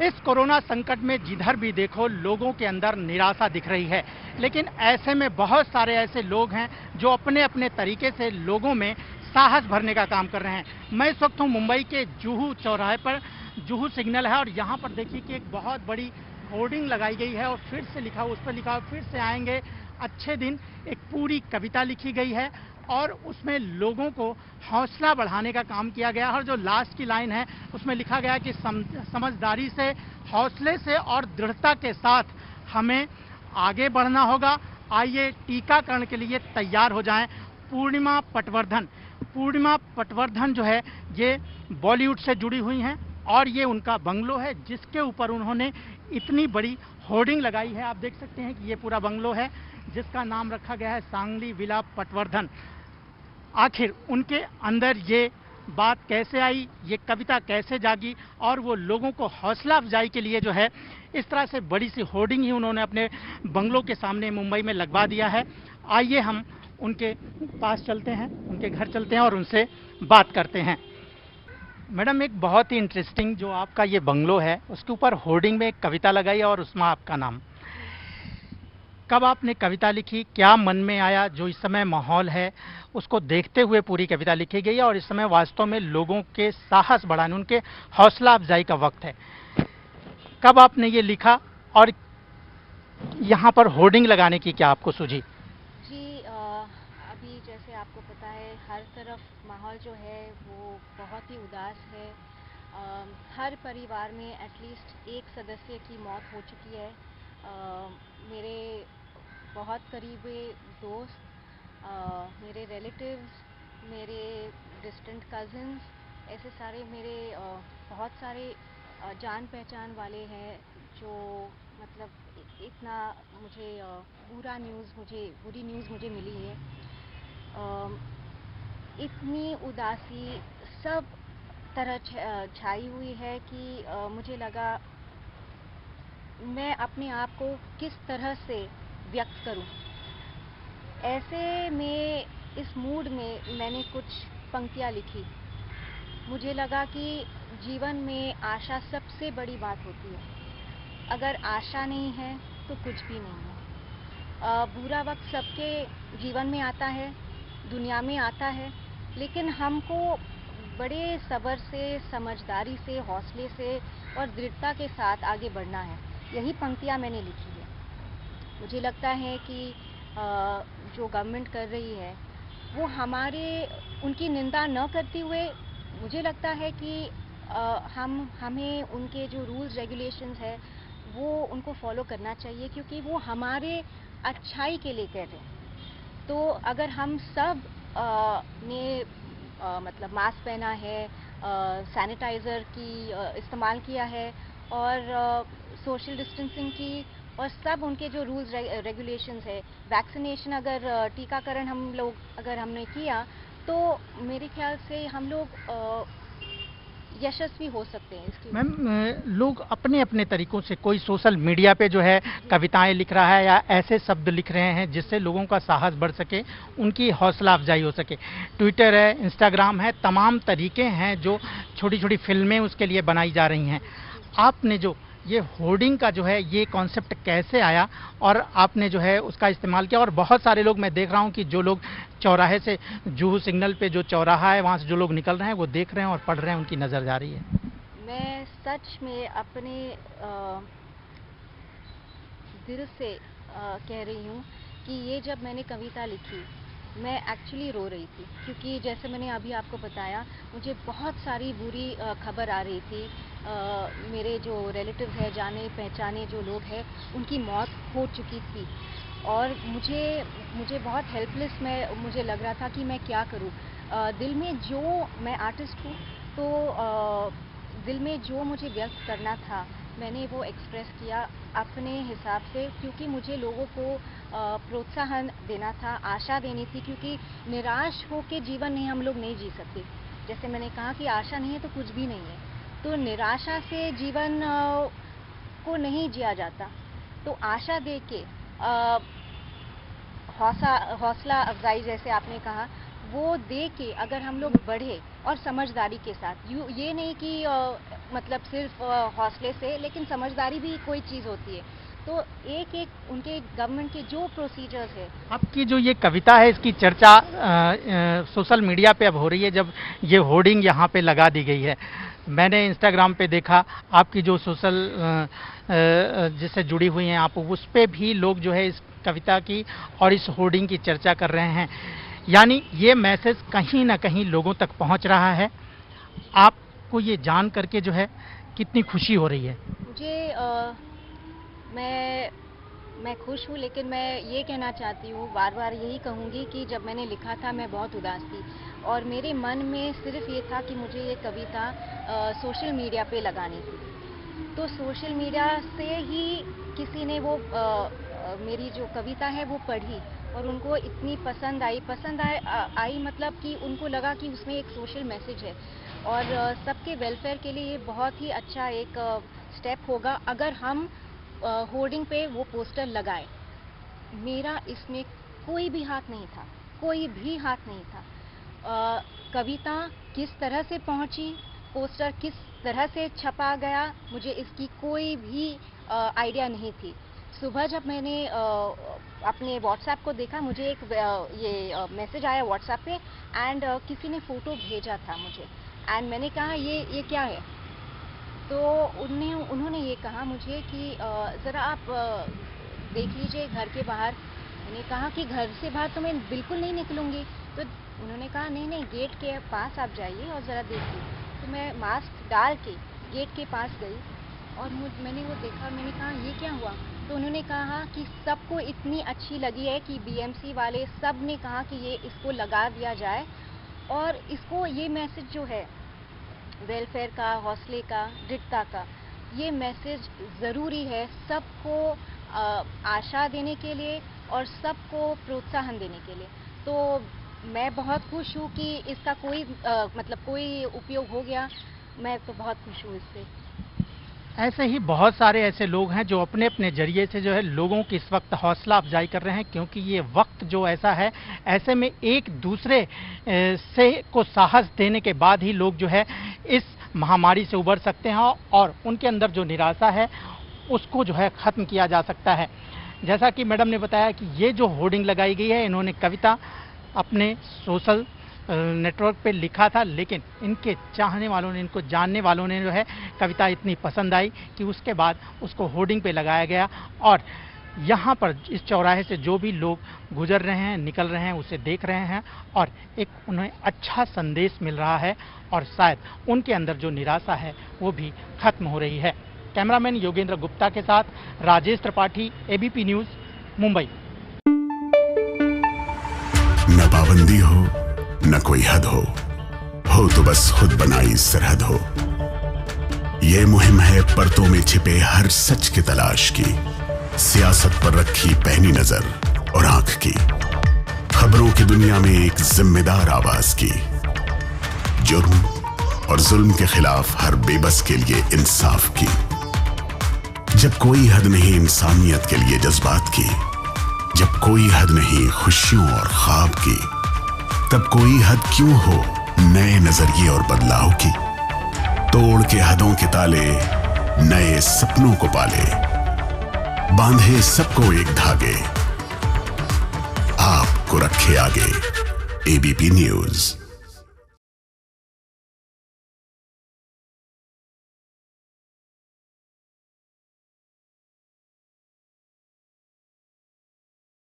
इस कोरोना संकट में जिधर भी देखो लोगों के अंदर निराशा दिख रही है, लेकिन ऐसे में बहुत सारे ऐसे लोग हैं जो अपने अपने तरीके से लोगों में साहस भरने का काम कर रहे हैं। मैं इस वक्त हूँ मुंबई के जुहू चौराहे पर। जुहू सिग्नल है और यहाँ पर देखिए कि एक बहुत बड़ी होर्डिंग लगाई गई है और फिर से लिखा, उस पर लिखा फिर से आएंगे अच्छे दिन। एक पूरी कविता लिखी गई है और उसमें लोगों को हौसला बढ़ाने का काम किया गया है। और जो लास्ट की लाइन है उसमें लिखा गया है कि समझदारी से, हौसले से और दृढ़ता के साथ हमें आगे बढ़ना होगा। आइए टीकाकरण के लिए तैयार हो जाएं। पूर्णिमा पटवर्धन, पूर्णिमा पटवर्धन जो है ये बॉलीवुड से जुड़ी हुई हैं और ये उनका बंगलो है जिसके ऊपर उन्होंने इतनी बड़ी होर्डिंग लगाई है। आप देख सकते हैं कि ये पूरा बंगलो है जिसका नाम रखा गया है सांगली विला पटवर्धन। आखिर उनके अंदर ये बात कैसे आई, ये कविता कैसे जागी और वो लोगों को हौसला अफजाई के लिए जो है इस तरह से बड़ी सी होर्डिंग ही उन्होंने अपने बंगलों के सामने मुंबई में लगवा दिया है। आइए हम उनके पास चलते हैं, उनके घर चलते हैं और उनसे बात करते हैं। मैडम, एक बहुत ही इंटरेस्टिंग जो आपका ये बंगलो है उसके ऊपर होर्डिंग में एक कविता लगाई है और उसमें आपका नाम। कब आपने कविता लिखी, क्या मन में आया? जो इस समय माहौल है उसको देखते हुए पूरी कविता लिखी गई है और इस समय वास्तव में लोगों के साहस बढ़ाने, उनके हौसला अफजाई का वक्त है। कब आपने ये लिखा और यहाँ पर होर्डिंग लगाने की क्या आपको सूझी? जी अभी जैसे आपको पता है हर तरफ माहौल जो है वो बहुत ही उदास है। हर परिवार में एटलीस्ट एक सदस्य की मौत हो चुकी है। मेरे बहुत करीबी दोस्त, मेरे रिलेटिव्स, मेरे डिस्टेंट कज़िन्स, ऐसे सारे मेरे बहुत सारे जान पहचान वाले हैं जो मतलब इतना मुझे बुरी न्यूज़ मुझे मिली है। इतनी उदासी सब तरह छाई हुई है कि मुझे लगा मैं अपने आप को किस तरह से व्यक्त करूं। ऐसे में इस मूड में मैंने कुछ पंक्तियां लिखी। मुझे लगा कि जीवन में आशा सबसे बड़ी बात होती है। अगर आशा नहीं है तो कुछ भी नहीं है। बुरा वक्त सबके जीवन में आता है, दुनिया में आता है, लेकिन हमको बड़े सब्र से, समझदारी से, हौसले से और दृढ़ता के साथ आगे बढ़ना है। यही पंक्तियाँ मैंने लिखी है। मुझे लगता है कि जो गवर्नमेंट कर रही है वो उनकी निंदा न करते हुए मुझे लगता है कि हमें उनके जो रूल्स रेगुलेशंस है वो उनको फॉलो करना चाहिए, क्योंकि वो हमारे अच्छाई के लिए कर रहे हैं। तो अगर हम सब ने मतलब मास्क पहना है, सैनिटाइज़र की इस्तेमाल किया है और सोशल डिस्टेंसिंग की, और सब उनके जो रूल्स रेगुलेशंस है, वैक्सीनेशन अगर टीकाकरण अगर हमने किया तो मेरे ख्याल से हम लोग यशस्वी हो सकते हैं इसके। मैम, लोग अपने अपने तरीकों से, कोई सोशल मीडिया पे जो है कविताएं लिख रहा है या ऐसे शब्द लिख रहे हैं जिससे लोगों का साहस बढ़ सके, उनकी हौसला अफजाई हो सके। ट्विटर है, इंस्टाग्राम है, तमाम तरीके हैं जो छोटी छोटी फिल्में उसके लिए बनाई जा रही हैं। आपने जो ये होर्डिंग का जो है ये कॉन्सेप्ट कैसे आया और आपने जो है उसका इस्तेमाल किया? और बहुत सारे लोग मैं देख रहा हूँ कि जो लोग चौराहे से, जुहू सिग्नल पे जो चौराहा है वहाँ से जो लोग निकल रहे हैं वो देख रहे हैं और पढ़ रहे हैं, उनकी नज़र जा रही है। मैं सच में अपने दिल से कह रही हूँ कि ये जब मैंने कविता लिखी मैं एक्चुअली रो रही थी, क्योंकि जैसे मैंने अभी आपको बताया मुझे बहुत सारी बुरी खबर आ रही थी। मेरे जो रिलेटिव्स हैं, जाने पहचाने जो लोग हैं, उनकी मौत हो चुकी थी और मुझे बहुत हेल्पलेस मुझे लग रहा था कि मैं क्या करूं। दिल में जो, मैं आर्टिस्ट हूं तो दिल में जो मुझे व्यक्त करना था मैंने वो एक्सप्रेस किया अपने हिसाब से, क्योंकि मुझे लोगों को प्रोत्साहन देना था, आशा देनी थी, क्योंकि निराश होकर जीवन नहीं हम लोग नहीं जी सकते। जैसे मैंने कहा कि आशा नहीं है तो कुछ भी नहीं है, तो निराशा से जीवन को नहीं जिया जाता। तो आशा दे के हौसला अफजाई जैसे आपने कहा वो दे के अगर हम लोग बढ़े और समझदारी के साथ, ये नहीं कि मतलब सिर्फ हौसले से, लेकिन समझदारी भी कोई चीज़ होती है। तो एक एक उनके गवर्नमेंट के जो प्रोसीजर्स है। आपकी जो ये कविता है इसकी चर्चा सोशल मीडिया पे अब हो रही है, जब ये होर्डिंग यहाँ पे लगा दी गई है। मैंने इंस्टाग्राम पे देखा, आपकी जो सोशल जिससे जुड़ी हुई हैं आप, उस पे भी लोग जो है इस कविता की और इस होर्डिंग की चर्चा कर रहे हैं। यानी ये मैसेज कहीं ना कहीं लोगों तक पहुंच रहा है। आपको ये जान करके जो है कितनी खुशी हो रही है? मुझे मैं खुश हूँ, लेकिन मैं ये कहना चाहती हूँ, बार बार यही कहूँगी कि जब मैंने लिखा था मैं बहुत उदास थी और मेरे मन में सिर्फ ये था कि मुझे ये कविता सोशल मीडिया पे लगानी थी। तो सोशल मीडिया से ही किसी ने वो मेरी जो कविता है वो पढ़ी और उनको इतनी पसंद आई मतलब कि उनको लगा कि उसमें एक सोशल मैसेज है और सबके वेलफेयर के लिए ये बहुत ही अच्छा एक स्टेप होगा अगर हम होर्डिंग पे वो पोस्टर लगाए। मेरा इसमें कोई भी हाथ नहीं था, कोई भी हाथ नहीं था। कविता किस तरह से पहुंची, पोस्टर किस तरह से छपा गया, मुझे इसकी कोई भी आइडिया नहीं थी। सुबह जब मैंने अपने व्हाट्सएप को देखा, मुझे एक ये मैसेज आया व्हाट्सएप पे एंड किसी ने फ़ोटो भेजा था मुझे एंड मैंने कहा ये क्या है। तो उन्होंने ये कहा मुझे कि ज़रा आप देख लीजिए घर के बाहर। मैंने कहा कि घर से बाहर तो मैं बिल्कुल नहीं निकलूँगी। तो उन्होंने कहा नहीं गेट के पास आप जाइए और ज़रा देखिए। तो मैं मास्क डाल के गेट के पास गई और मैंने वो देखा और मैंने कहा ये क्या हुआ। तो उन्होंने कहा कि सबको इतनी अच्छी लगी है कि बीएमसी वाले सब ने कहा कि ये इसको लगा दिया जाए और इसको ये मैसेज जो है वेलफेयर का, हौसले का, दृढ़ता का, ये मैसेज ज़रूरी है सबको आशा देने के लिए और सबको प्रोत्साहन देने के लिए। तो मैं बहुत खुश हूँ कि इसका कोई उपयोग हो गया। मैं तो बहुत खुश हूँ इससे। ऐसे ही बहुत सारे ऐसे लोग हैं जो अपने अपने जरिए से जो है लोगों की इस वक्त हौसला अफजाई कर रहे हैं, क्योंकि ये वक्त जो ऐसा है, ऐसे में एक दूसरे से को साहस देने के बाद ही लोग जो है इस महामारी से उबर सकते हैं और उनके अंदर जो निराशा है उसको जो है ख़त्म किया जा सकता है। जैसा कि मैडम ने बताया कि ये जो होर्डिंग लगाई गई है, इन्होंने कविता अपने सोशल नेटवर्क पे लिखा था, लेकिन इनके चाहने वालों ने, इनको जानने वालों ने जो है कविता इतनी पसंद आई कि उसके बाद उसको होर्डिंग पे लगाया गया और यहाँ पर इस चौराहे से जो भी लोग गुजर रहे हैं, निकल रहे हैं, उसे देख रहे हैं और एक उन्हें अच्छा संदेश मिल रहा है और शायद उनके अंदर जो निराशा है वो भी खत्म हो रही है। कैमरामैन योगेंद्र गुप्ता के साथ राजेश त्रिपाठी, एबीपी न्यूज़, मुंबई। न पाबंदी हो न कोई हद हो तो बस खुद बनाई सरहद हो। ये मुहिम है परतों में छिपे हर सच की तलाश की, सियासत पर रखी पैनी नजर और आंख की, खबरों की दुनिया में एक जिम्मेदार आवाज की, जुर्म और जुल्म के खिलाफ हर बेबस के लिए इंसाफ की। जब कोई हद नहीं इंसानियत के लिए जज्बात की, जब कोई हद नहीं खुशियों और ख्वाब की, तब कोई हद क्यों हो नए नजरिए और बदलाव की। तोड़ के हदों के ताले नए सपनों को पाले, बांधे सबको एक धागे, आपको रखे आगे। ABP news.